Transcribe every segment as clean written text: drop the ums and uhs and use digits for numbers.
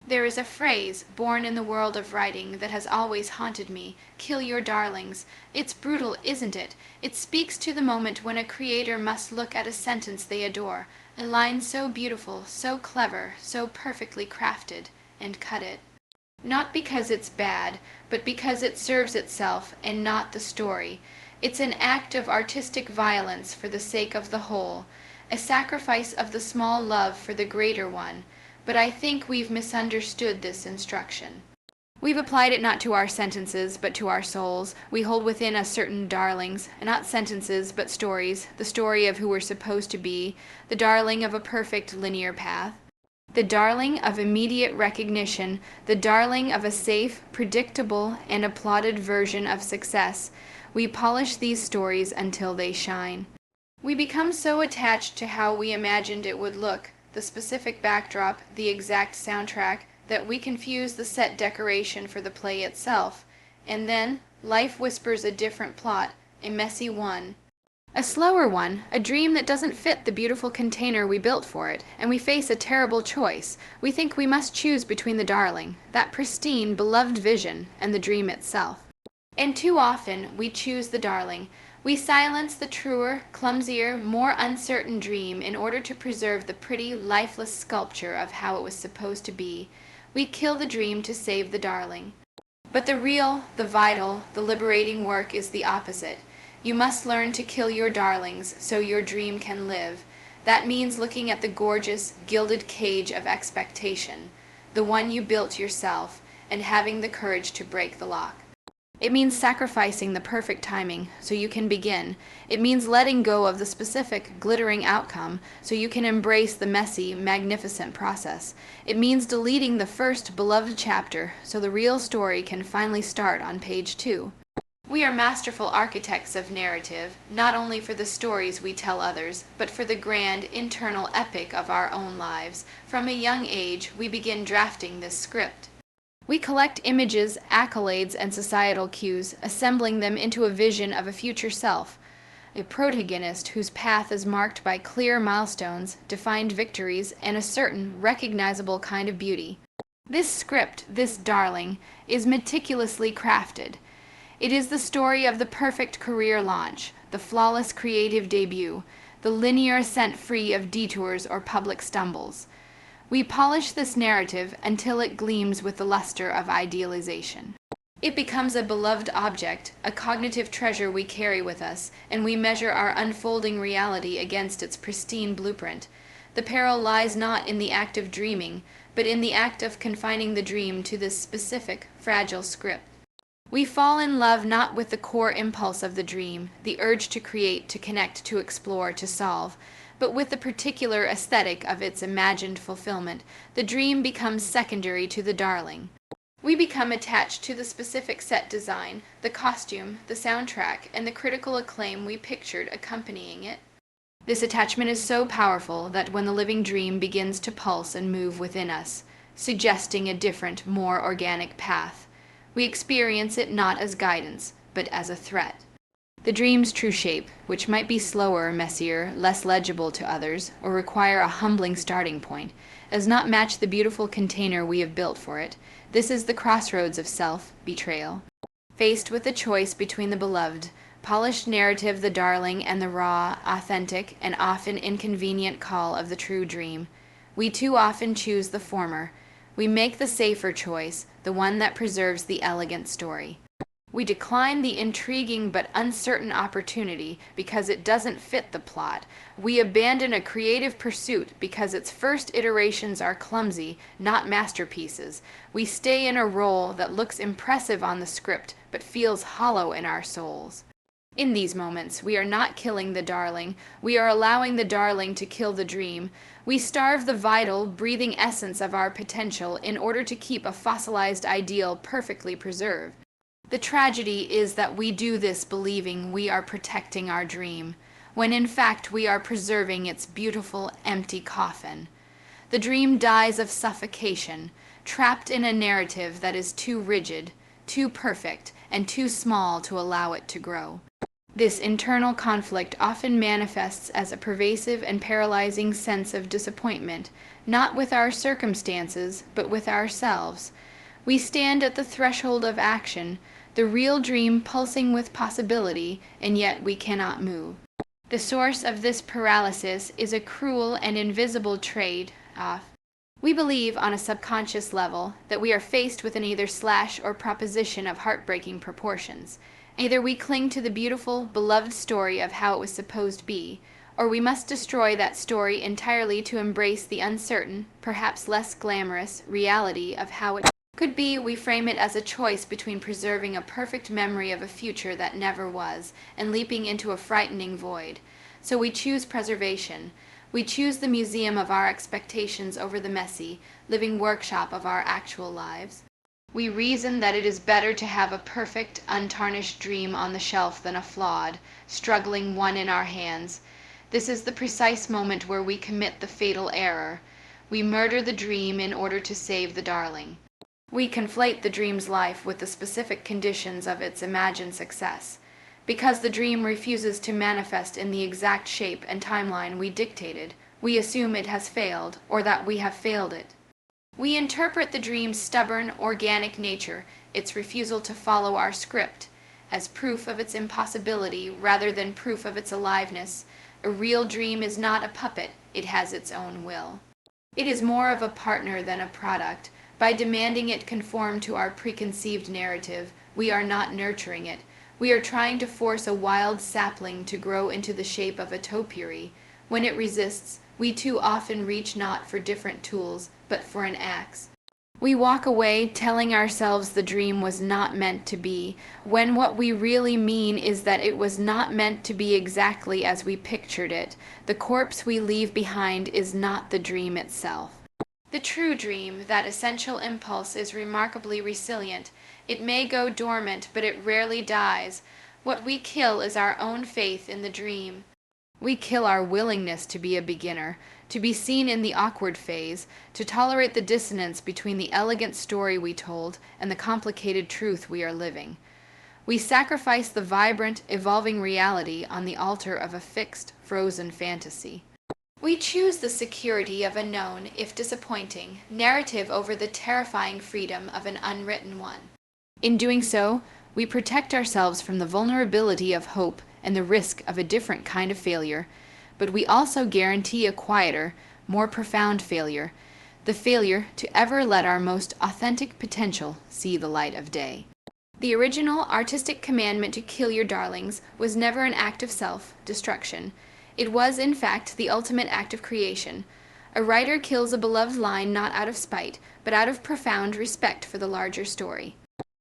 There is a phrase, born in the world of writing, that has always haunted me: kill your darlings. It's brutal, isn't it? It speaks to the moment when a creator must look at a sentence they adore, a line so beautiful, so clever, so perfectly crafted, and cut it. Not because it's bad, but because it serves itself and not the story. It's an act of artistic violence for the sake of the whole, a sacrifice of the small love for the greater one. But I think we've misunderstood this instruction. We've applied it not to our sentences, but to our souls. We hold within us certain darlings, not sentences, but stories, the story of who we're supposed to be, the darling of a perfect linear path, the darling of immediate recognition, the darling of a safe, predictable, and applauded version of success. We polish these stories until they shine. We become so attached to how we imagined it would look, the specific backdrop, the exact soundtrack, that we confuse the set decoration for the play itself. And then, life whispers a different plot, a messy one. A slower one, a dream that doesn't fit the beautiful container we built for it, and we face a terrible choice. We think we must choose between the darling, that pristine, beloved vision, and the dream itself. And too often, we choose the darling. We silence the truer, clumsier, more uncertain dream in order to preserve the pretty, lifeless sculpture of how it was supposed to be. We kill the dream to save the darling. But the real, the vital, the liberating work is the opposite. You must learn to kill your darlings so your dream can live. That means looking at the gorgeous, gilded cage of expectation, the one you built yourself, and having the courage to break the lock. It means sacrificing the perfect timing so you can begin. It means letting go of the specific, glittering outcome so you can embrace the messy, magnificent process. It means deleting the first beloved chapter so the real story can finally start on page 2. We are masterful architects of narrative, not only for the stories we tell others, but for the grand, internal epic of our own lives. From a young age, we begin drafting this script. We collect images, accolades, and societal cues, assembling them into a vision of a future self, a protagonist whose path is marked by clear milestones, defined victories, and a certain, recognizable kind of beauty. This script, this darling, is meticulously crafted. It is the story of the perfect career launch, the flawless creative debut, the linear ascent free of detours or public stumbles. We polish this narrative until it gleams with the luster of idealization. It becomes a beloved object, a cognitive treasure we carry with us, and we measure our unfolding reality against its pristine blueprint. The peril lies not in the act of dreaming, but in the act of confining the dream to this specific, fragile script. We fall in love not with the core impulse of the dream, the urge to create, to connect, to explore, to solve, but with the particular aesthetic of its imagined fulfillment. The dream becomes secondary to the darling. We become attached to the specific set design, the costume, the soundtrack, and the critical acclaim we pictured accompanying it. This attachment is so powerful that when the living dream begins to pulse and move within us, suggesting a different, more organic path, we experience it not as guidance, but as a threat. The dream's true shape, which might be slower, messier, less legible to others, or require a humbling starting point, does not match the beautiful container we have built for it. This is the crossroads of self-betrayal. Faced with the choice between the beloved, polished narrative, the darling, and the raw, authentic, and often inconvenient call of the true dream, we too often choose the former. We make the safer choice, the one that preserves the elegant story. We decline the intriguing but uncertain opportunity because it doesn't fit the plot. We abandon a creative pursuit because its first iterations are clumsy, not masterpieces. We stay in a role that looks impressive on the script but feels hollow in our souls. In these moments, we are not killing the darling. We are allowing the darling to kill the dream. We starve the vital, breathing essence of our potential in order to keep a fossilized ideal perfectly preserved. The tragedy is that we do this believing we are protecting our dream, when in fact we are preserving its beautiful, empty coffin. The dream dies of suffocation, trapped in a narrative that is too rigid, too perfect, and too small to allow it to grow. This internal conflict often manifests as a pervasive and paralyzing sense of disappointment, not with our circumstances, but with ourselves. We stand at the threshold of action, the real dream pulsing with possibility, and yet we cannot move. The source of this paralysis is a cruel and invisible trade-off. We believe on a subconscious level that we are faced with an either slash or proposition of heartbreaking proportions. Either we cling to the beautiful, beloved story of how it was supposed to be, or we must destroy that story entirely to embrace the uncertain, perhaps less glamorous, reality of how it could be. We frame it as a choice between preserving a perfect memory of a future that never was and leaping into a frightening void. So we choose preservation. We choose the museum of our expectations over the messy, living workshop of our actual lives. We reason that it is better to have a perfect, untarnished dream on the shelf than a flawed, struggling one in our hands. This is the precise moment where we commit the fatal error. We murder the dream in order to save the darling. We conflate the dream's life with the specific conditions of its imagined success. Because the dream refuses to manifest in the exact shape and timeline we dictated, we assume it has failed, or that we have failed it. We interpret the dream's stubborn, organic nature, its refusal to follow our script, as proof of its impossibility rather than proof of its aliveness. A real dream is not a puppet, it has its own will. It is more of a partner than a product. By demanding it conform to our preconceived narrative, we are not nurturing it. We are trying to force a wild sapling to grow into the shape of a topiary. When it resists, we too often reach not for different tools, but for an axe. We walk away telling ourselves the dream was not meant to be, when what we really mean is that it was not meant to be exactly as we pictured it. The corpse we leave behind is not the dream itself. The true dream, that essential impulse, is remarkably resilient. It may go dormant, but it rarely dies. What we kill is our own faith in the dream. We kill our willingness to be a beginner, to be seen in the awkward phase, to tolerate the dissonance between the elegant story we told and the complicated truth we are living. We sacrifice the vibrant, evolving reality on the altar of a fixed, frozen fantasy. We choose the security of a known, if disappointing, narrative over the terrifying freedom of an unwritten one. In doing so, we protect ourselves from the vulnerability of hope and the risk of a different kind of failure, but we also guarantee a quieter, more profound failure, the failure to ever let our most authentic potential see the light of day. The original artistic commandment to kill your darlings was never an act of self-destruction. It was, in fact, the ultimate act of creation. A writer kills a beloved line not out of spite, but out of profound respect for the larger story.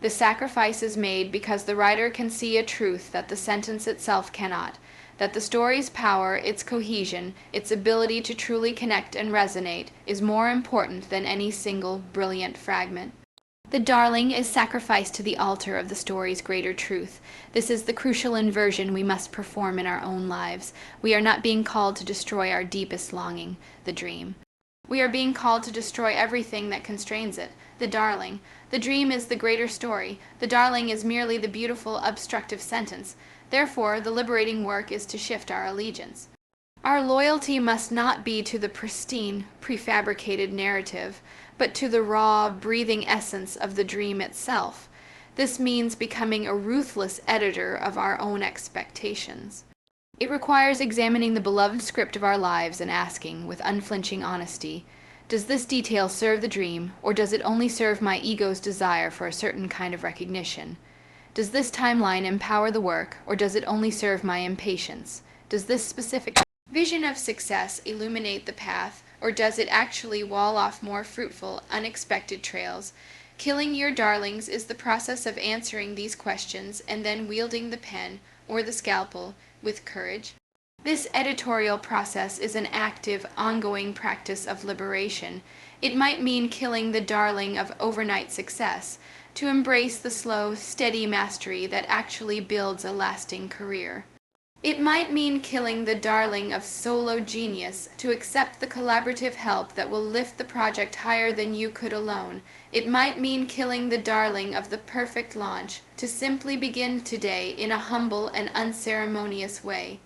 The sacrifice is made because the writer can see a truth that the sentence itself cannot, that the story's power, its cohesion, its ability to truly connect and resonate, is more important than any single brilliant fragment. The darling is sacrificed to the altar of the story's greater truth. This is the crucial inversion we must perform in our own lives. We are not being called to destroy our deepest longing, the dream. We are being called to destroy everything that constrains it, the darling. The dream is the greater story. The darling is merely the beautiful, obstructive sentence. Therefore, the liberating work is to shift our allegiance. Our loyalty must not be to the pristine, prefabricated narrative, but to the raw, breathing essence of the dream itself. This means becoming a ruthless editor of our own expectations. It requires examining the beloved script of our lives and asking, with unflinching honesty, does this detail serve the dream, or does it only serve my ego's desire for a certain kind of recognition? Does this timeline empower the work, or does it only serve my impatience? Does this specific vision of success illuminate the path, or does it actually wall off more fruitful, unexpected trails? Killing your darlings is the process of answering these questions and then wielding the pen, or the scalpel, with courage. This editorial process is an active, ongoing practice of liberation. It might mean killing the darling of overnight success, to embrace the slow, steady mastery that actually builds a lasting career. It might mean killing the darling of solo genius to accept the collaborative help that will lift the project higher than you could alone. It might mean killing the darling of the perfect launch to simply begin today in a humble and unceremonious way.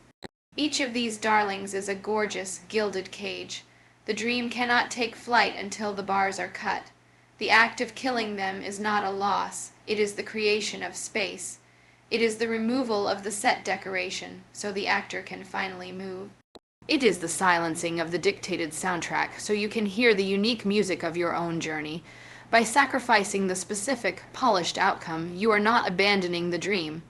Each of these darlings is a gorgeous, gilded cage. The dream cannot take flight until the bars are cut. The act of killing them is not a loss, it is the creation of space. It is the removal of the set decoration, so the actor can finally move. It is the silencing of the dictated soundtrack, so you can hear the unique music of your own journey. By sacrificing the specific, polished outcome, you are not abandoning the dream.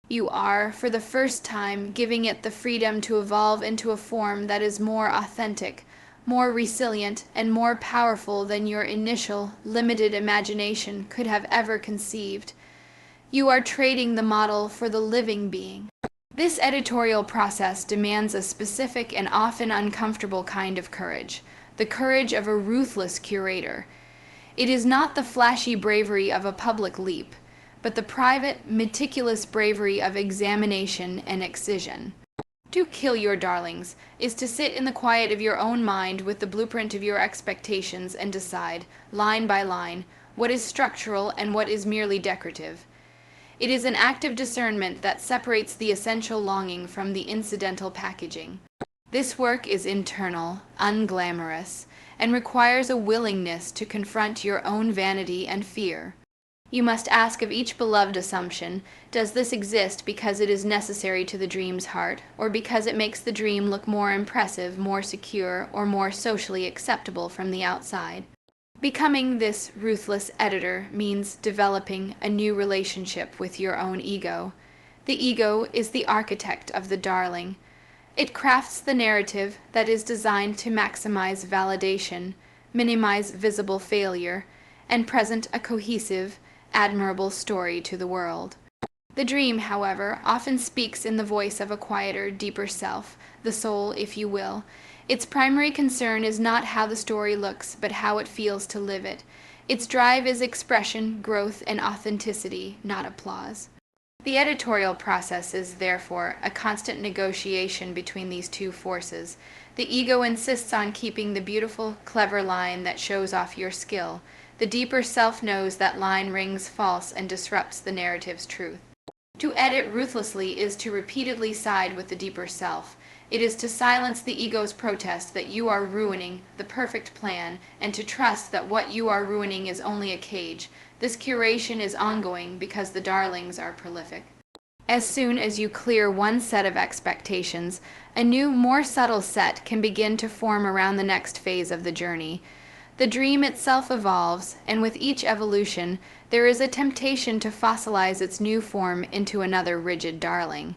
You are, for the first time, giving it the freedom to evolve into a form that is more authentic, more resilient, and more powerful than your initial, limited imagination could have ever conceived. You are trading the model for the living being. This editorial process demands a specific and often uncomfortable kind of courage, the courage of a ruthless curator. It is not the flashy bravery of a public leap, but the private, meticulous bravery of examination and excision. To kill your darlings is to sit in the quiet of your own mind with the blueprint of your expectations and decide, line by line, what is structural and what is merely decorative. It is an active discernment that separates the essential longing from the incidental packaging. This work is internal, unglamorous, and requires a willingness to confront your own vanity and fear. You must ask of each beloved assumption, does this exist because it is necessary to the dream's heart, or because it makes the dream look more impressive, more secure, or more socially acceptable from the outside? Becoming this ruthless editor means developing a new relationship with your own ego. The ego is the architect of the darling. It crafts the narrative that is designed to maximize validation, minimize visible failure, and present a cohesive, admirable story to the world. The dream, however, often speaks in the voice of a quieter, deeper self, the soul, if you will. Its primary concern is not how the story looks, but how it feels to live it. Its drive is expression, growth, and authenticity, not applause. The editorial process is, therefore, a constant negotiation between these two forces. The ego insists on keeping the beautiful, clever line that shows off your skill. The deeper self knows that line rings false and disrupts the narrative's truth. To edit ruthlessly is to repeatedly side with the deeper self. It is to silence the ego's protest that you are ruining the perfect plan, and to trust that what you are ruining is only a cage. This curation is ongoing because the darlings are prolific. As soon as you clear one set of expectations, a new, more subtle set can begin to form around the next phase of the journey. The dream itself evolves, and with each evolution, there is a temptation to fossilize its new form into another rigid darling.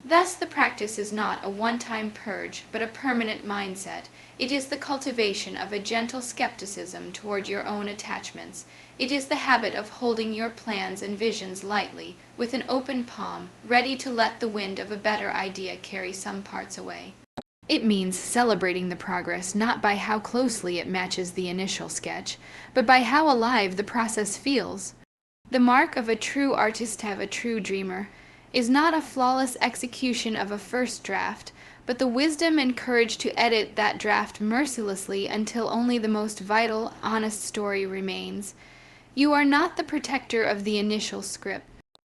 Thus, the practice is not a one-time purge, but a permanent mindset. It is the cultivation of a gentle skepticism toward your own attachments. It is the habit of holding your plans and visions lightly, with an open palm, ready to let the wind of a better idea carry some parts away. It means celebrating the progress not by how closely it matches the initial sketch, but by how alive the process feels. The mark of a true artist, of a true dreamer, is not a flawless execution of a first draft, but the wisdom and courage to edit that draft mercilessly until only the most vital, honest story remains. You are not the protector of the initial script.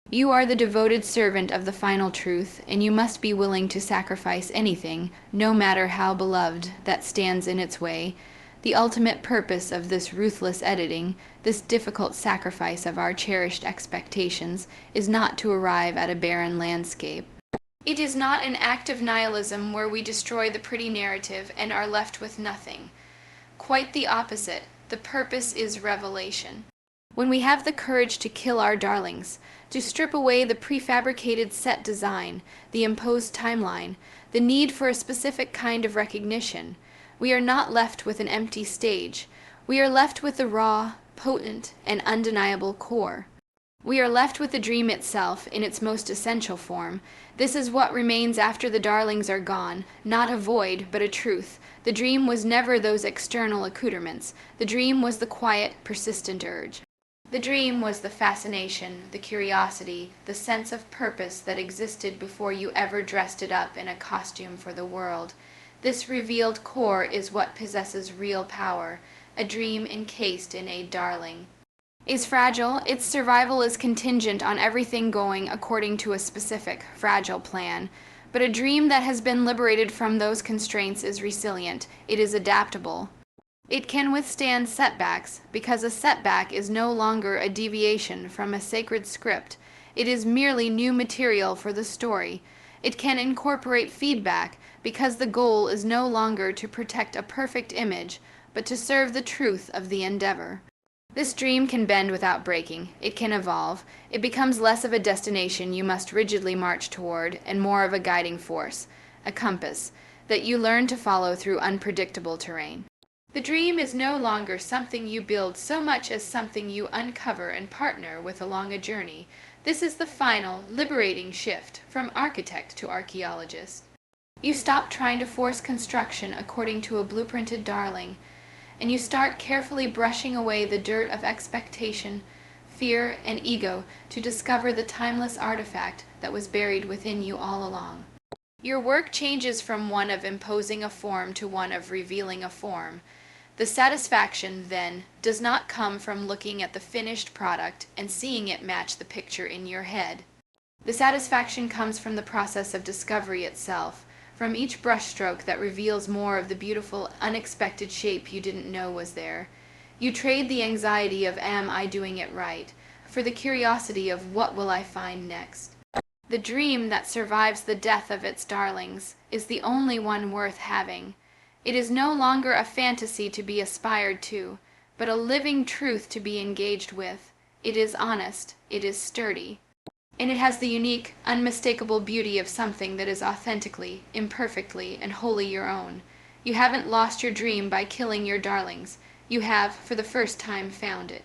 You are the devoted servant of the final truth, and you must be willing to sacrifice anything, no matter how beloved, that stands in its way. The ultimate purpose of this ruthless editing, this difficult sacrifice of our cherished expectations, is not to arrive at a barren landscape. It is not an act of nihilism where we destroy the pretty narrative and are left with nothing. Quite the opposite. The purpose is revelation. When we have the courage to kill our darlings, to strip away the prefabricated set design, the imposed timeline, the need for a specific kind of recognition, we are not left with an empty stage. We are left with the raw, potent, and undeniable core. We are left with the dream itself in its most essential form. This is what remains after the darlings are gone, not a void, but a truth. The dream was never those external accoutrements. The dream was the quiet, persistent urge. The dream was the fascination, the curiosity, the sense of purpose that existed before you ever dressed it up in a costume for the world. This revealed core is what possesses real power, a dream encased in a darling. Is fragile, its survival is contingent on everything going according to a specific, fragile plan. But a dream that has been liberated from those constraints is resilient, it is adaptable. It can withstand setbacks, because a setback is no longer a deviation from a sacred script. It is merely new material for the story. It can incorporate feedback, because the goal is no longer to protect a perfect image, but to serve the truth of the endeavor. This dream can bend without breaking. It can evolve. It becomes less of a destination you must rigidly march toward, and more of a guiding force, a compass, that you learn to follow through unpredictable terrain. The dream is no longer something you build so much as something you uncover and partner with along a journey. This is the final, liberating shift from architect to archaeologist. You stop trying to force construction according to a blueprinted darling, and you start carefully brushing away the dirt of expectation, fear, and ego to discover the timeless artifact that was buried within you all along. Your work changes from one of imposing a form to one of revealing a form. The satisfaction, then, does not come from looking at the finished product and seeing it match the picture in your head. The satisfaction comes from the process of discovery itself, from each brushstroke that reveals more of the beautiful, unexpected shape you didn't know was there. You trade the anxiety of "am I doing it right?" for the curiosity of "what will I find next?" The dream that survives the death of its darlings is the only one worth having. It is no longer a fantasy to be aspired to, but a living truth to be engaged with. It is honest, it is sturdy, and it has the unique, unmistakable beauty of something that is authentically, imperfectly, and wholly your own. You haven't lost your dream by killing your darlings. You have, for the first time, found it.